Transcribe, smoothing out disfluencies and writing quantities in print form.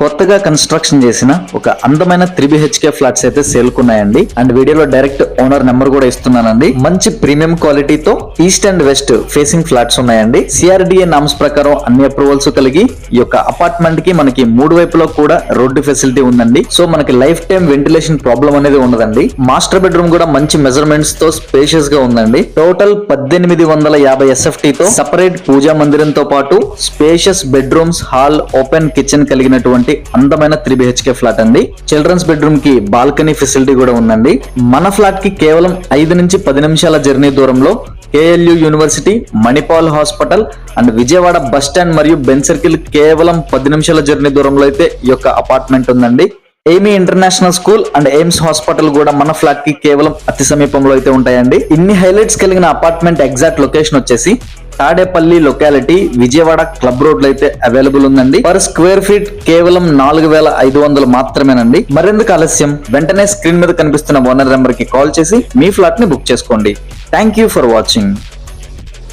కొత్తగా కన్స్ట్రక్షన్ చేసిన ఒక అందమైన 3BHK ఫ్లాట్స్ అయితే సేల్కున్నాయండి. అండ్ వీడియోలో డైరెక్ట్ ఓనర్ నెంబర్ కూడా ఇస్తున్నానండి. మంచి ప్రీమియం క్వాలిటీతో east and west facing flats ఉన్నాయండి. CRDA నామ్స్ ప్రకారం అన్ని అప్రూవల్స్ కలిగి ఈ యొక్క అపార్ట్మెంట్ కి మనకి 3 వైపులో కూడా రోడ్డు ఫెసిలిటీ ఉందండి. సో మనకి లైఫ్ టైం వెంటిలేషన్ ప్రాబ్లం అనేది ఉండదండి. మాస్టర్ బెడ్రూమ్ కూడా మంచి మెజర్మెంట్స్ తో స్పేషియస్ గా ఉందండి. టోటల్ 1850 SFT తో సపరేట్ పూజా మందిరంతో పాటు spacious bedrooms, hall, open kitchen కలిగినటువంటి అందమైన 3BHK ఫ్లాట్ అండి. చిల్డ్రన్స్ బెడ్రూమ్ కి బాల్కనీ ఫెసిలిటీ కూడా ఉందండి. మన ఫ్లాట్ కి కేవలం 5 నుంచి 10 నిమిషాల జర్నీ దూరంలో KLU university, Manipal hospital and Vijayawada bus stand మరియు బెన్ సర్కిల్ కేవలం 10 నిమిషాల జర్నీ దూరంలో అయితే ఈ యొక్క అపార్ట్మెంట్ ఉందండి. ఏమీ international school and AIIMS hospital కూడా మన ఫ్లాట్ కి కేవలం అతి సమీపంలో అయితే ఉంటాయండి. ఇన్ని హైలైట్స్ కలిగిన అపార్ట్మెంట్ ఎగ్జాక్ట్ లొకేషన్ వచ్చేసి Tadepalli locality, Vijayawada club road లో అయితే అవైలబుల్ ఉందండి. పర్ స్క్వేర్ ఫీట్ కేవలం 4500 మాత్రమేనండి. మరెందుకు ఆలస్యం, వెంటనే స్క్రీన్ మీద కనిపిస్తున్న ఓనర్ నెంబర్ కి కాల్ చేసి మీ ఫ్లాట్ ని బుక్ చేసుకోండి. Thank you for watching.